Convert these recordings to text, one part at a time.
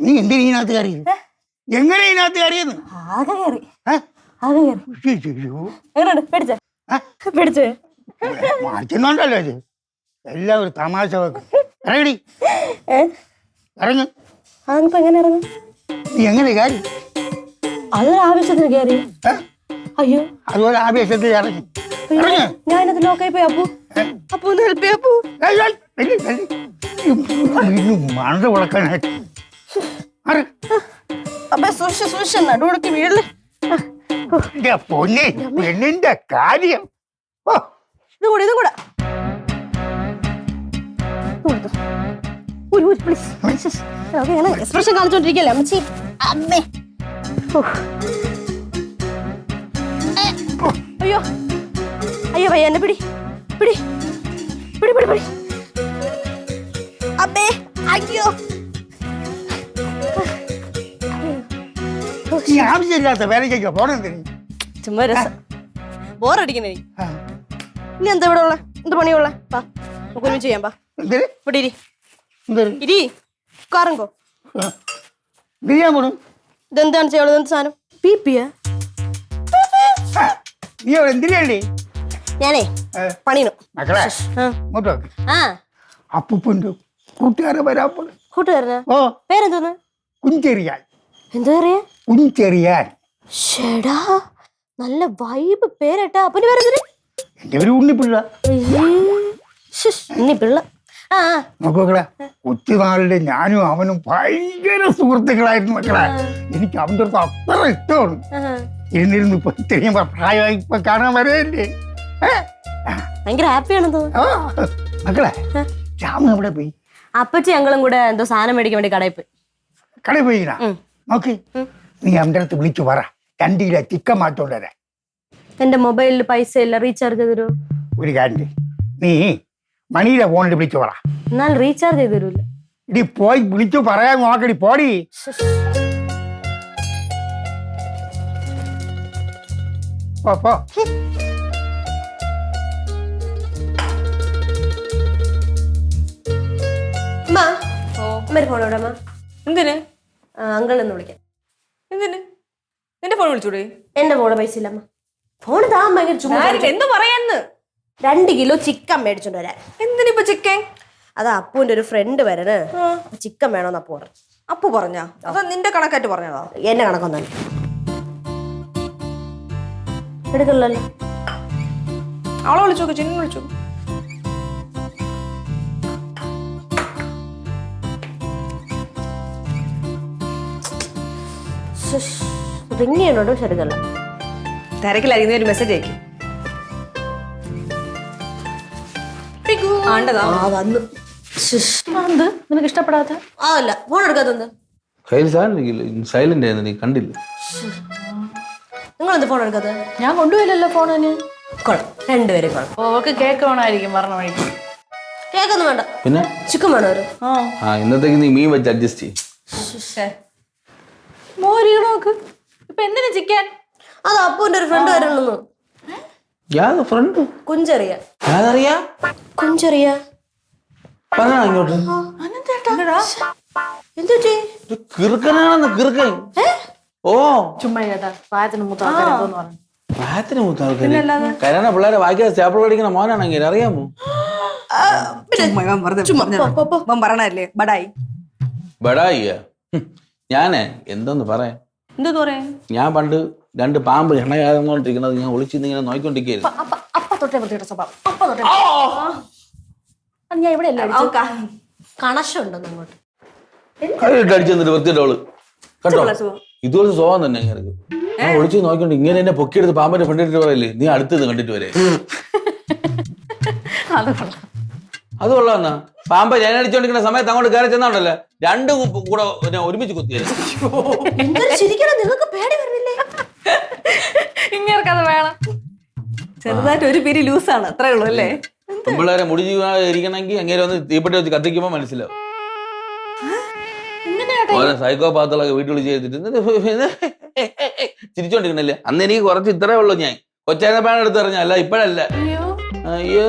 നീ എന്തിനാ ഇതിനകത്ത് കയറിയത്? എങ്ങനെ ഇതിനകത്ത് കയറിയെന്ന്? മാറ്റുന്നുണ്ടല്ലോ ഇത് എല്ലാം ഒരു തമാശ വെക്കും. ഇറങ്ങടി, ഇറങ്ങ്. അതിപ്പോ എങ്ങനെ ഇറങ്ങും? നീ എങ്ങനെ കയറി? അതൊരു ആവേശത്തിന് കയറി. അയ്യോ, അതുപോലെ ആവേശത്തിൽ ഇറങ്ങി. ഇറങ്ങ്. ഞാനത് ലോക്കായി പോയി. അപ്പു ഒന്ന് ഹെൽപ്പ് ചെയ്യപ്പൂ. മണത് കൊടുക്കാനായിട്ട് സൂക്ഷിച്ച് നടുവിടക്ക് വീഴല്ലേ. പൊന്നെ പെണ്ണിന്റെ കാര്യം. ഇതും കൂടെ എക്സ്പ്രഷൻ കാണിച്ചോണ്ടിരിക്കല്ലേ അമ്മച്ചി. അമ്മേ, അയ്യോ അയ്യോ ഭയ്യ, എന്നെ പിടി പിടി പിടി പിടി പിടി. അമ്മേ, അയ്യോ. ആവശ്യമില്ലാത്ത വേലയ്ക്കൊക്കെ പോണെന്തിന്? ചുമ്മാ രസം, ബോറടിക്കണേ. ഇനി എന്താ ഇവിടെ ഉള്ള എന്ത് പണിയുള്ള? നമുക്ക് ഒരുമിച്ച് ചെയ്യാം. ഇവിടെ ഇരി, കാറങ്കോ. ഇതെന്താണ് ചെയ്യാനുള്ളത്? എന്ത് സാധനം? എന്തിനേ ഞാനേ പണിയണു. മക്കളെ അപ്പൂപ്പന്റെ കൂട്ടുകാരെ വരാൻ പോണു. കൂട്ടുകാരനാ? ഓ, പേരെന്തോന്ന്? കുഞ്ചെറിയാൻ. എന്താ പറയാ? കുഞ്ചെറിയാൻ. ഷെടാ, നല്ല വൈബ് പേരട്ടാ. അപ്പന് പേരെന്തിന്? എന്റെ പേര് ഉണ്ണിപ്പിള്ള. ഉണ്ണിപ്പിള്ള. മക്കളെ, കൊച്ചുനാളില് ഞാനും അവനും ഭയങ്കര സുഹൃത്തുക്കളായിരുന്നു മക്കളെ. എനിക്ക് അവൻ്റെ അടുത്ത് അത്ര ഇഷ്ടമാണ്. ഇരുന്നിരുന്ന് ഇപ്പൊ ഇത്രയും പ്രായമായി ഇപ്പൊ കാണാൻ വരെയല്ലേ. ഭയങ്കര ഹാപ്പിയാണെന്ന് തോന്നുന്നു. മക്കളെ, രാമു എവിടെ പോയി? അപ്പച്ചി ഞങ്ങളും കൂടെ എന്തോ സാധനം മേടിക്കാൻ വേണ്ടി കടയിൽ പോയി. കടയിൽ പോയിനാ? നോക്ക്, നീ അവൻ്റെ അടുത്ത് വിളിച്ചു പറ 2 കിലോ ചിക്കൻ മാറ്റോണ്ട് വരാൻ. എന്റെ മൊബൈലിൽ പൈസ ഇല്ല, റീചാർജ് ചെയ്ത് തരുമോ? ഒരു കാര്യം, നീ മണിയുടെ ഫോണിൽ വിളിച്ചു പറ. എന്നാൽ റീചാർജ് ചെയ്ത് തരൂല്ല. ഇടി പോയി വിളിച്ചു പറയാൻ നോക്കടി, പോടി. പോ. ഫോൺ എവിടെ? എന്തിന്? അങ്കിളെന്ന് വിളിക്കാം. എന്തിന്? നിന്റെ ഫോൺ വിളിച്ചൂടെ? എന്റെ ഫോണ് പൈസ ഇല്ലമ്മ. ഫോൺ താൻ ഭയങ്കര ചുമ്മാ. എന്ത് പറയാന്ന്? 2 കിലോ ചിക്കൻ മേടിച്ചോണ്ട് വരാൻ. എന്തിനിപ്പൊ ചിക്കൻ? അതാ അപ്പുവിന്റെ ഒരു ഫ്രണ്ട് വരണ്, ചിക്കൻ വേണോന്ന് അപ്പു പറഞ്ഞു. അപ്പു പറഞ്ഞാ? അതോ നിന്റെ കണക്കായിട്ട് പറഞ്ഞതാ? എന്റെ കണക്കൊന്നല്ല. എടുക്കല്ലോ. അവളെ വിളിച്ചോക്ക്, ചിന്നു വിളിച്ചു. റിങ് ചെയ്യണോട്ടോ, ശരിക്കല്ല. തിരക്കിലായിരിക്കുന്ന ഒരു മെസ്സേജ് അയക്കും. നിനക്ക് ഇഷ്ടപ്പെടാത്ത അതല്ല ഫോൺ എടുക്കാത്തത്. സൈലന്റ് ആയിരുന്നു, നീ കണ്ടില്ല? നിങ്ങൾ എന്ത് ഫോൺ എടുക്കാത്ത? ഞാൻ കൊണ്ടുപോയില്ലല്ലോ ഫോൺ. തന്നെ രണ്ടുപേരും ഓക്ക് കേക്ക് വേണമായിരിക്കും പറഞ്ഞ വഴിക്ക്. കേക്കൊന്നും വേണ്ട, പിന്നെ ചിക്കൻ വേണോ? ഇന്നത്തേക്ക് നീ മീൻ വെച്ച് അഡ്ജസ്റ്റ് ചെയ്യും. മോരിക്കണോക്ക് ഇപ്പൊ എന്തിനാ ചിക്കൻ? അത് അപ്പുവിന്റെ ഒരു ഫ്രണ്ട് വരണു. ഫ്രണ്ട് കുഞ്ചെറിയ. ഇങ്ങോട്ട് കിറുക്കനാണെന്ന്. കിറുക്കൻ? ഓ, ചുമ്മാ കേട്ടാ. പ്രായത്തിന് മൂത്ത ആൾക്കാരെന്തോന്ന് പറഞ്ഞു. പ്രായത്തിന് മൂത്ത ആൾക്കാര് കല്യാണ പിള്ളേരെ വായിക്കാതെ സ്റ്റാപ്പിൾ പഠിക്കുന്ന മോനാണെങ്കിൽ അറിയാമോ? പറഞ്ഞല്ലേ ബടായി. ബടായിയാ? ഞാനേ എന്തോന്ന് പറയാ. എന്തോന്ന് പറയാ? ഞാൻ പണ്ട് 2 പാമ്പ് എണ്ണയാകുന്നോണ്ടിരിക്കുന്നത് ഞാൻ ഒളിച്ചിന്ന് ഇങ്ങനെ നോക്കിക്കൊണ്ടിരിക്കുന്നു. ഞാൻ ഇവിടെ കണശുണ്ടോ അങ്ങോട്ട് അടിച്ചെന്നിട്ട് വൃത്തിയിട്ടോള് കേട്ടോ. ഇതുപോലെ സ്വഭാവം തന്നെ ഇങ്ങനെ ഞാൻ ഒളിച്ച് നോക്കിക്കൊണ്ട് ഇങ്ങനെ എന്നെ പൊക്കിയെടുത്ത് പാമ്പിന്റെ ഫ്രണ്ടിട്ട് പറയല്ലേ, നീ അടുത്തത് കണ്ടിട്ട് വരെ. അത് കൊള്ളാന്നാ. പാമ്പ ഞാൻ അടിച്ചോണ്ടിരിക്കുന്ന സമയത്ത് അങ്ങോട്ട് കയറി ചെന്നാണ്ടല്ലോ 2 കൂടെ ഒരുമിച്ച് കുത്തിയത്. ഇങ്ങനത് വേണം. ചെറുതായിട്ട് ഒരു പിരി ലൂസാണ്, അത്രേ ഉള്ളൂ അല്ലേ? പിള്ളേരെ മുടി ഇരിക്കണമെങ്കിൽ അങ്ങനെ ഒന്ന് തീപ്പെട്ടി വെച്ച് കത്തിക്കുമ്പോ മനസ്സിലാവും. ഓരോ സൈക്കോപാത്തുകളൊക്കെ വീട്ടിൽ ചെയ്തിട്ട് ചിരിച്ചോണ്ടിരിക്കണല്ലേ. അന്ന് എനിക്ക് കുറച്ച് ഇത്രേ ഉള്ളൂ. ഞാൻ കൊച്ചായ പാൻ എടുത്ത് എറിഞ്ഞ, അല്ല ഇപ്പഴല്ല. അയ്യോ,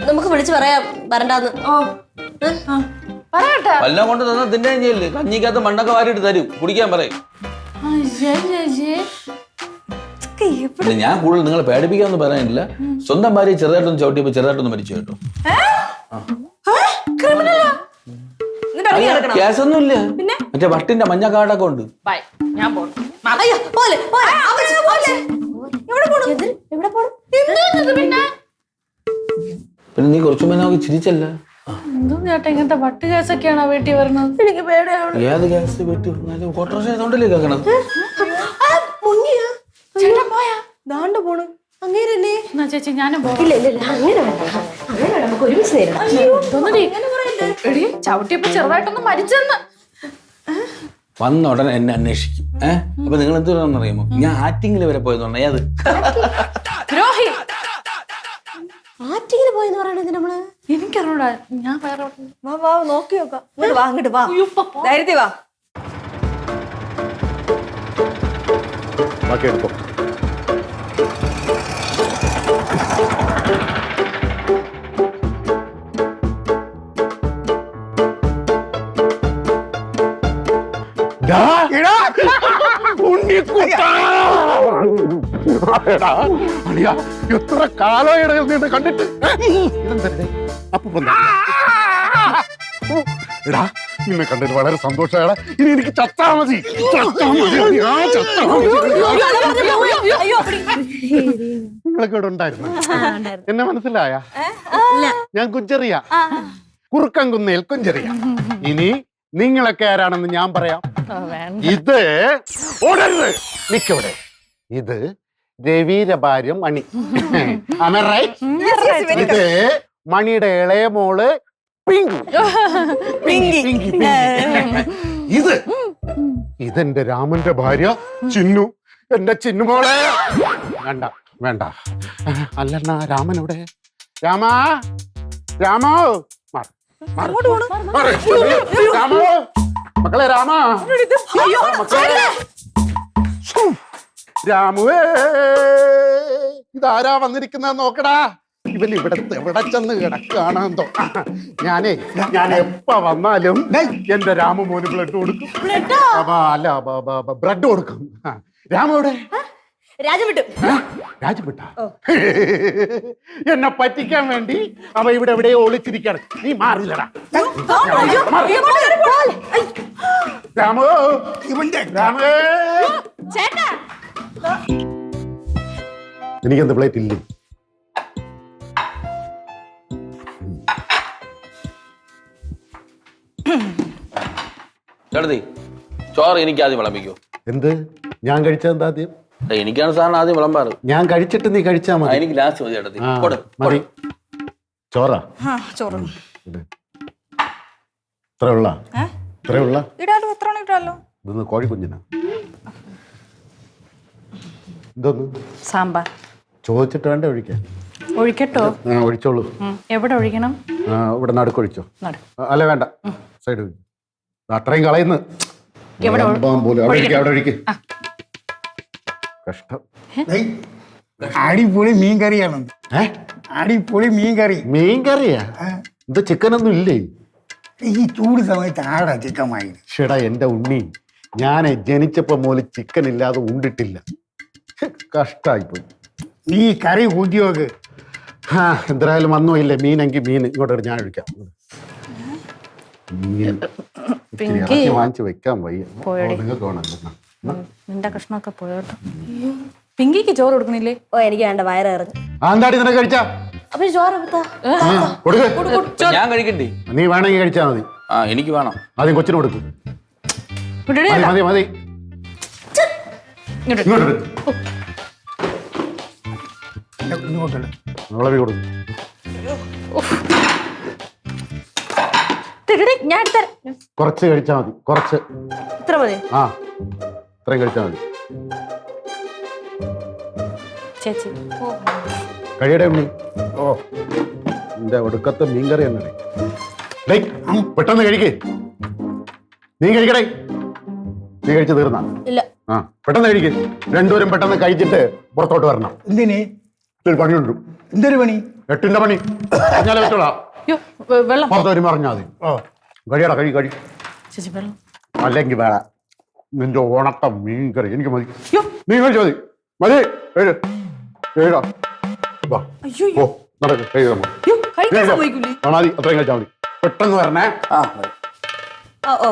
നമുക്ക് വിളിച്ചു പറയാം വരണ്ടാന്ന്. പറയട്ടെ വല്ലതും കൊണ്ട് തന്നാ തിന്നുകയും ചെയ്യില്ലേ. കഞ്ഞിക്കകത്ത് മണ്ണൊക്കെ വാരിയിട്ട് തരും, കുടിക്കാൻ പറയും. പിന്നെ ഞാൻ കൂടുതൽ നിങ്ങളെ പേടിപ്പിക്കാന്ന് പറയാനില്ല. സ്വന്തം ഭാര്യ ചെറുതായിട്ടൊന്ന് ചവിട്ടിയപ്പോ ചെറുതായിട്ടൊന്ന് മരിച്ചു കേട്ടോ. കേസൊന്നുമില്ല, മറ്റേ വട്ടിന്റെ മഞ്ഞ കാർഡൊക്കെ ഉണ്ട്. ബൈ, ഞാൻ പോണു. അയ്യോ പോലെ എവിടെ പോണു? എവിടെ പോണു? പിന്നെ പിന്നെ നീ കുറച്ചു മുന്നേ നമുക്ക് ചിരിച്ചല്ല. എന്തോ ചേട്ടാ ഇങ്ങനത്തെ വട്ട് കേസൊക്കെയാണോ വീട്ടിൽ വരുന്നത്? എനിക്ക് പേടിയാണ്. ഏത് ഗ്യാസ് വീട്ടിൽ കോട്ടറേഷൻ സൗണ്ടല്ലേ കേൾക്കണത്? മുങ്ങിയാ ചേട്ടാ പോയാ ദാണ്ട് പോണു. അങ്ങേരല്ലേ? എന്നാ ചേച്ചി ഞാനും പോകാം. ഇല്ല ഇല്ല ഇല്ല അങ്ങനെ വേണ്ട. അങ്ങനെ വേണ്ട, നമുക്ക് ഒരുമിച്ച് നേരിടാം. എടി ചവിട്ടിയപ്പോ ചെറുതായിട്ടൊന്ന് മരിച്ചെന്ന്. വന്ന ഉടനെ എന്നെ അന്വേഷിക്കും. അപ്പൊ നിങ്ങൾ എന്തുവാണെന്ന് അറിയുമോ? ഞാൻ ആറ്റിങ്ങിൽ വരെ പോയെന്ന് പറഞ്ഞാൽ ഏത് ദ്രോഹി. ആറ്റിങ്ങിന് പോയെന്ന് പറയണത് നമ്മള്. എനിക്കറിഞ്ഞൂടാ, ഞാൻ വേറെ വാ വാ നോക്കി നോക്കാം. ഇങ്ങോട്ട് വാ, അങ്ങോട്ട് വാ, ധൈര്യത്തിൽ വാ. ബാക്കി എടുത്തോ. എത്ര കാലം ഇടയിൽ നിന്ന് കണ്ടിട്ട് എടാ നിന്നെ കണ്ടിട്ട് വളരെ സന്തോഷമായടാ. ഇനി എനിക്ക് ചത്താ മതി. നിങ്ങളൊക്കെ ഇവിടെ ഉണ്ടായിരുന്നു. എന്നെ മനസ്സിലായ? ഞാൻ കുഞ്ചെറിയ, കുറുക്കൻകുന്നേൽ കുഞ്ചെറിയ. ഇനി നിങ്ങളൊക്കെ ആരാണെന്ന് ഞാൻ പറയാം. ഇത് ഓടരുത്, നിക്കവിടെ. ഇത് രവിയുടെ ഭാര്യ മണി. ഇത് മണിയുടെ ഇളയ മോള് ഇതെന്റെ രാമന്റെ ഭാര്യ ചിന്നു, എന്റെ ചിന്നുമോളെ. വേണ്ട വേണ്ട, അല്ലെന്നാ രാമനവിടെ? രാമാ, രാമോ, രാമോ, മക്കളെ രാമാ, രാമുവേ, ഇതാരാ വന്നിരിക്കുന്ന നോക്കടാ. ഇവൻ എവിടെ ചെന്ന് കിടക്കാണെന്തോ. ഞാൻ എപ്പ വന്നാലും എന്റെ രാമു മോന് ബ്ലഡ് കൊടുക്കും. അല്ല, ബ്രെഡ് കൊടുക്കും. രാമയുടെ രാജവിട്ട എന്നെ പറ്റിക്കാൻ വേണ്ടി അവ ഇവിടെ എവിടെയോ ഒളിച്ചിരിക്കാണ്. നീ മാറില്ലടാ രാമു. രാമേ, എനിക്കെന്ത് പ്ലേറ്റ് ഇല്ലേ? ചേട്ടത്തി ചോറ് എനിക്ക് ആദ്യം വിളമ്പിക്കോ. എന്ത്? ഞാൻ കഴിച്ചത് ആദ്യം? എനിക്കാണ് സാറിന് ആദ്യം വിളമ്പാറ്. ഞാൻ കഴിച്ചിട്ട് നീ കഴിച്ചാ മതി. എനിക്ക് ലാസ്റ്റ് മതി ചേട്ടത്തി. മതി. ചോറാ? ചോറ് ഇത്രയുള്ള ഇടാലോ, എത്ര ഇടാലോ. ഇതൊന്ന് കോഴിക്കുഞ്ഞിനാ. ഇതൊന്ന് സാമ്പാർ ചോദിച്ചിട്ട് വേണ്ട ഒഴിക്കാൻ. ഒഴിക്കട്ടോ? ഒഴിച്ചോളൂ. എവിടെ ഒഴിക്കണം? ഇവിടെ നടുക്കൊഴിച്ചോ. അല്ല വേണ്ട, സൈഡ് ഒഴിച്ചു. അത്രയും കളയുന്നു പോലും. അവിടെ ഒഴിക്ക്. കഷ്ടം. അടിപൊളി മീൻ കറിയാണ്. അടിപൊളി മീൻ കറി. മീൻ കറിയാ? ഇത് ചിക്കനൊന്നും ഇല്ലേ? ഈ ചൂട് സമയത്ത് ആടാ ചിക്കൻ വാങ്ങി. ഷെടാ എന്റെ ഉണ്ണി, ഞാൻ ജനിച്ചപ്പോ മുതൽ ചിക്കൻ ഇല്ലാതെ ഉണ്ടിട്ടില്ല. കഷ്ടായിപ്പോയി. നീ കറി കൂട്ടി നോക്ക്. എന്തായാലും വന്നോ ഇല്ലേ? മീനെങ്കിൽ മീൻ ഇങ്ങോട്ട് ഞാൻ ഒഴിക്കാം. വാങ്ങിച്ചു വെക്കാൻ വയ്യ. നിങ്ങൾക്ക് വേണം. നിന്റെ കഷ്ണമൊക്കെ പോയോട്ടോ. പിങ്കിക്ക് ചോറ് കൊടുക്കണില്ലേ? ഓ എനിക്ക് വേണ്ട, വയറ് എറിഞ്ഞു. എന്താടി നിനക്ക് കഴിച്ചാ? അപ്പൊ ചോറ് ഞാൻ കഴിക്കണ്ടേ? നീ വേണമെങ്കിൽ കഴിച്ചാ മതി. എനിക്ക് വേണം. ആദ്യം കൊച്ചിന് കൊടുക്കും. മതി മതി. വിളവി കൊടുക്കും. ഞാൻ കുറച്ച് കഴിച്ചാ മതി. കുറച്ച്. ഇത്ര മതി? ഇത്രയും കഴിച്ചാ മതി. ചേച്ചി കഴിയടേ ഉണ്ണി. എന്റെ ഒടുക്കത്തെ മീൻകറി തന്നെ. പെട്ടെന്ന് കഴിക്കേ. നീ കഴിക്കടേ. നീ കഴിച്ച് തീർന്ന? ഇല്ല. പെട്ടെന്ന് കഴിക്കേ. രണ്ടുപേരും പെട്ടെന്ന് കഴിച്ചിട്ട് പുറത്തോട്ട് വരണം. എന്തിന്? പണിയുണ്ട്. എന്തൊരു പണി? 8ന്റെ പണി. പറഞ്ഞാലേ പറ്റോളാം. വെള്ളം പുറത്ത് വരും പറഞ്ഞാൽ മതി. കഴിയടാ കഴി ചേച്ചി വെള്ളം. അല്ലെങ്കിൽ വേണം നിന്റെ ഉണക്കം മീൻ കറി എനിക്ക് മതി അയ്യോ. മീൻ കഴിച്ചാൽ മതി മതി കഴിടാ വാ അയ്യോ ഓ നടക്ക് കഴിയാമോ കഴിക്കാൻ സമ്മതിക്കൂലേ? മതി അത്രയും കഴിച്ചാൽ മതി പെട്ടെന്ന് വരണേ ആ ഓ